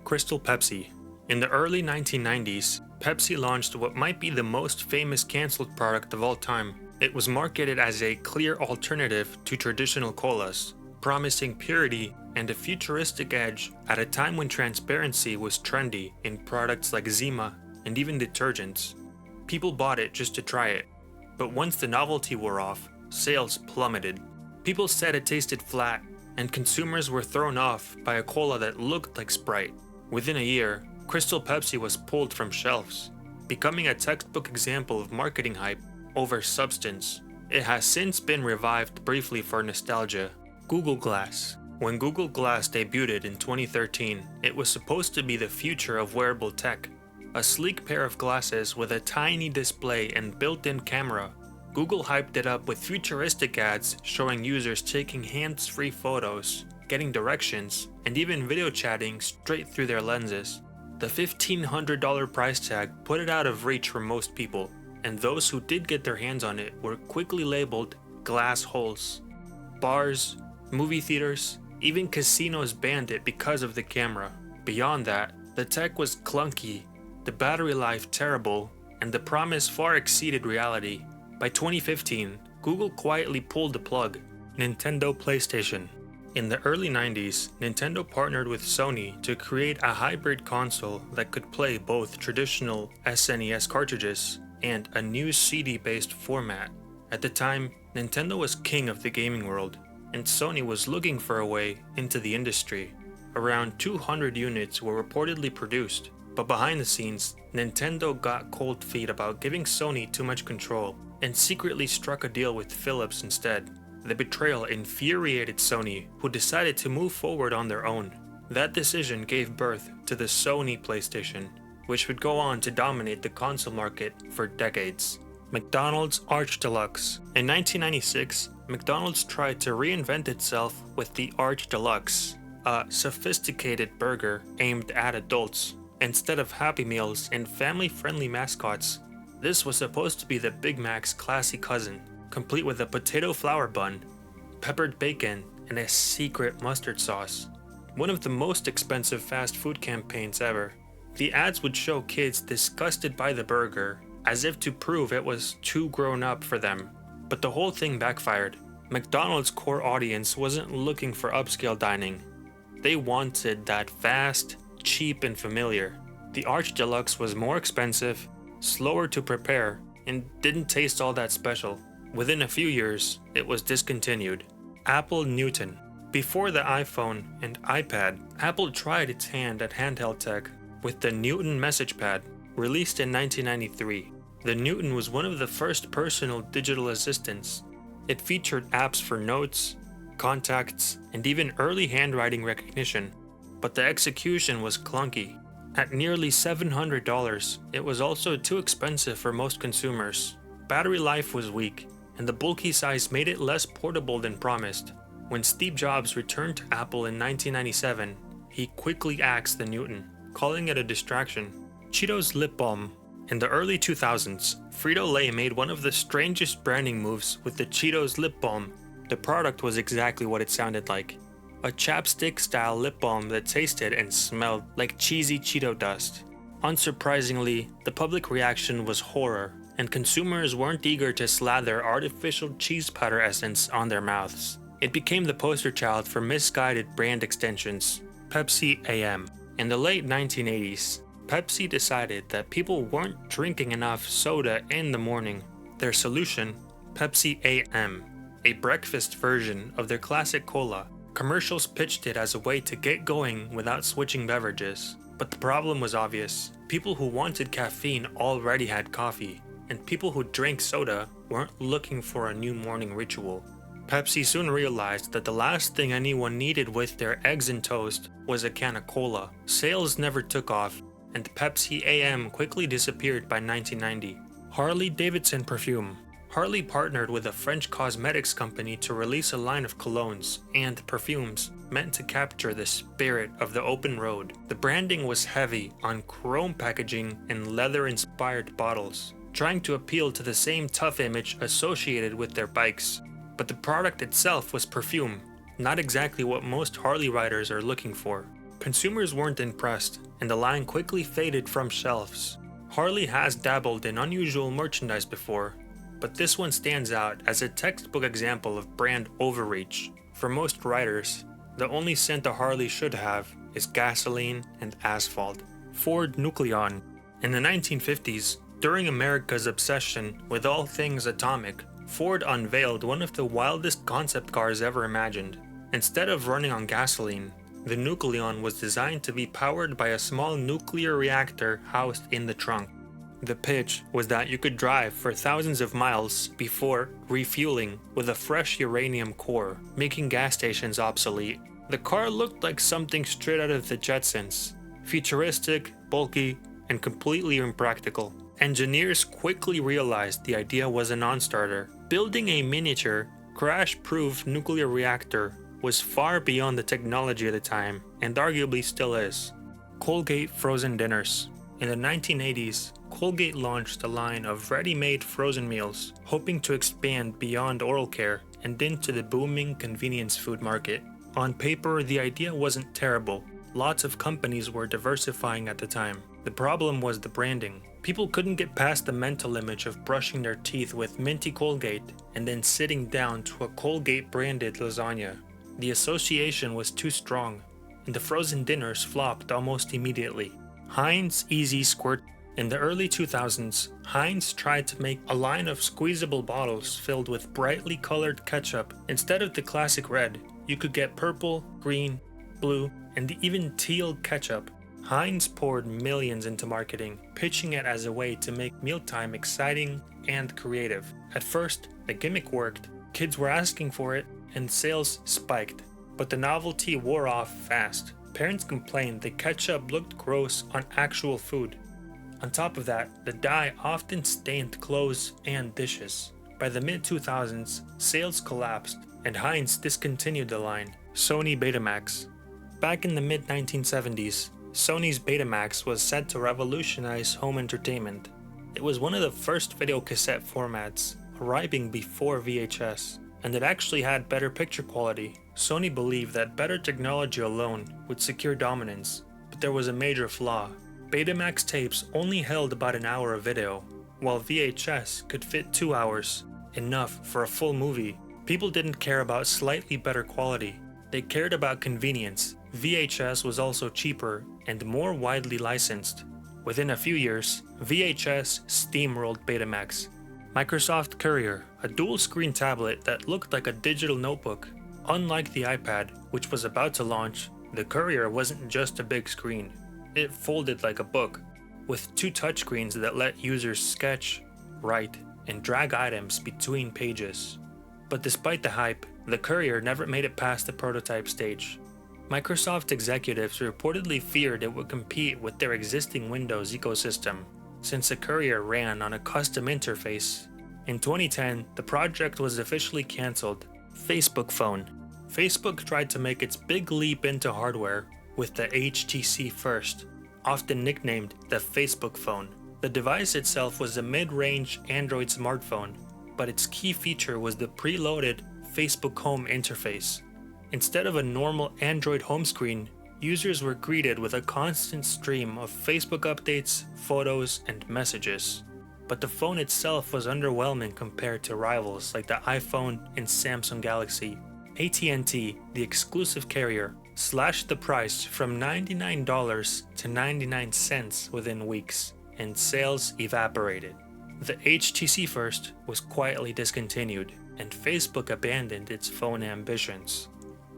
Crystal Pepsi. In the early 1990s, Pepsi launched what might be the most famous canceled product of all time. It was marketed as a clear alternative to traditional colas, promising purity and a futuristic edge at a time when transparency was trendy in products like Zima and even detergents. People bought it just to try it, but once the novelty wore off, sales plummeted. People said it tasted flat, and consumers were thrown off by a cola that looked like Sprite. Within a year, Crystal Pepsi was pulled from shelves, becoming a textbook example of marketing hype over substance. It has since been revived briefly for nostalgia. Google Glass. When Google Glass debuted in 2013, it was supposed to be the future of wearable tech. A sleek pair of glasses with a tiny display and built-in camera. Google hyped it up with futuristic ads showing users taking hands-free photos, getting directions, and even video chatting straight through their lenses. The $1,500 price tag put it out of reach for most people, and those who did get their hands on it were quickly labeled glass holes. Bars, movie theaters, even casinos banned it because of the camera. Beyond that, the tech was clunky, the battery life terrible, and the promise far exceeded reality. By 2015, Google quietly pulled the plug. Nintendo PlayStation. In the early 90s, Nintendo partnered with Sony to create a hybrid console that could play both traditional SNES cartridges and a new CD-based format. At the time, Nintendo was king of the gaming world, and Sony was looking for a way into the industry. Around 200 units were reportedly produced, but behind the scenes, Nintendo got cold feet about giving Sony too much control and secretly struck a deal with Philips instead. The betrayal infuriated Sony, who decided to move forward on their own. That decision gave birth to the Sony PlayStation, which would go on to dominate the console market for decades. McDonald's Arch Deluxe. In 1996, McDonald's tried to reinvent itself with the Arch Deluxe, a sophisticated burger aimed at adults. Instead of Happy Meals and family-friendly mascots, this was supposed to be the Big Mac's classy cousin, complete with a potato flour bun, peppered bacon, and a secret mustard sauce. One of the most expensive fast food campaigns ever. The ads would show kids disgusted by the burger, as if to prove it was too grown up for them. But the whole thing backfired. McDonald's core audience wasn't looking for upscale dining. They wanted that fast, cheap, and familiar. The Arch Deluxe was more expensive, slower to prepare, and didn't taste all that special. Within a few years, it was discontinued. Apple Newton. Before the iPhone and iPad, Apple tried its hand at handheld tech with the Newton Message Pad, released in 1993. The Newton was one of the first personal digital assistants. It featured apps for notes, contacts, and even early handwriting recognition, but the execution was clunky. At nearly $700, it was also too expensive for most consumers. Battery life was weak, and the bulky size made it less portable than promised. When Steve Jobs returned to Apple in 1997, he quickly axed the Newton, calling it a distraction. Cheetos Lip Balm. In the early 2000s, Frito-Lay made one of the strangest branding moves with the Cheetos Lip Balm. The product was exactly what it sounded like. A chapstick-style lip balm that tasted and smelled like cheesy Cheeto dust. Unsurprisingly, the public reaction was horror, and consumers weren't eager to slather artificial cheese powder essence on their mouths. It became the poster child for misguided brand extensions. Pepsi AM. In the late 1980s, Pepsi decided that people weren't drinking enough soda in the morning. Their solution, Pepsi AM, a breakfast version of their classic cola. Commercials pitched it as a way to get going without switching beverages. But the problem was obvious. People who wanted caffeine already had coffee, and people who drank soda weren't looking for a new morning ritual. Pepsi soon realized that the last thing anyone needed with their eggs and toast was a can of cola. Sales never took off, and Pepsi AM quickly disappeared by 1990. Harley Davidson Perfume. Harley partnered with a French cosmetics company to release a line of colognes and perfumes meant to capture the spirit of the open road. The branding was heavy on chrome packaging and leather-inspired bottles, trying to appeal to the same tough image associated with their bikes. But the product itself was perfume, not exactly what most Harley riders are looking for. Consumers weren't impressed, and the line quickly faded from shelves. Harley has dabbled in unusual merchandise before, but this one stands out as a textbook example of brand overreach. For most riders, the only scent a Harley should have is gasoline and asphalt. Ford Nucleon. In the 1950s, during America's obsession with all things atomic, Ford unveiled one of the wildest concept cars ever imagined. Instead of running on gasoline, the Nucleon was designed to be powered by a small nuclear reactor housed in the trunk. The pitch was that you could drive for thousands of miles before refueling with a fresh uranium core, making gas stations obsolete. The car looked like something straight out of the Jetsons. Futuristic, bulky, and completely impractical. Engineers quickly realized the idea was a non-starter. Building a miniature, crash-proof nuclear reactor was far beyond the technology at the time, and arguably still is. Colgate Frozen Dinners. In the 1980s, Colgate launched a line of ready-made frozen meals, hoping to expand beyond oral care and into the booming convenience food market. On paper, the idea wasn't terrible. Lots of companies were diversifying at the time. The problem was the branding. People couldn't get past the mental image of brushing their teeth with minty Colgate and then sitting down to a Colgate-branded lasagna. The association was too strong, and the frozen dinners flopped almost immediately. Heinz Easy Squirt. In the early 2000s, Heinz tried to make a line of squeezable bottles filled with brightly colored ketchup. Instead of the classic red, you could get purple, green, blue, and even teal ketchup. Heinz poured millions into marketing, pitching it as a way to make mealtime exciting and creative. At first, the gimmick worked, kids were asking for it, and sales spiked. But the novelty wore off fast. Parents complained the ketchup looked gross on actual food. On top of that, the dye often stained clothes and dishes. By the mid-2000s, sales collapsed, and Heinz discontinued the line. Sony Betamax. Back in the mid-1970s, Sony's Betamax was set to revolutionize home entertainment. It was one of the first videocassette formats, arriving before VHS, and it actually had better picture quality. Sony believed that better technology alone would secure dominance, but there was a major flaw. Betamax tapes only held about an hour of video, while VHS could fit 2 hours, enough for a full movie. People didn't care about slightly better quality. They cared about convenience. VHS was also cheaper and more widely licensed. Within a few years, VHS steamrolled Betamax. Microsoft Courier, a dual-screen tablet that looked like a digital notebook. Unlike the iPad, which was about to launch, the Courier wasn't just a big screen. It folded like a book, with 2 touchscreens that let users sketch, write, and drag items between pages. But despite the hype, the Courier never made it past the prototype stage. Microsoft executives reportedly feared it would compete with their existing Windows ecosystem, since the Courier ran on a custom interface. In 2010, the project was officially cancelled. Facebook Phone. Facebook tried to make its big leap into hardware with the HTC First, often nicknamed the Facebook Phone. The device itself was a mid-range Android smartphone, but its key feature was the preloaded Facebook Home interface. Instead of a normal Android home screen, users were greeted with a constant stream of Facebook updates, photos, and messages. But the phone itself was underwhelming compared to rivals like the iPhone and Samsung Galaxy. AT&T, the exclusive carrier, slashed the price from $99 to 99 cents within weeks, and sales evaporated. The HTC First was quietly discontinued, and Facebook abandoned its phone ambitions.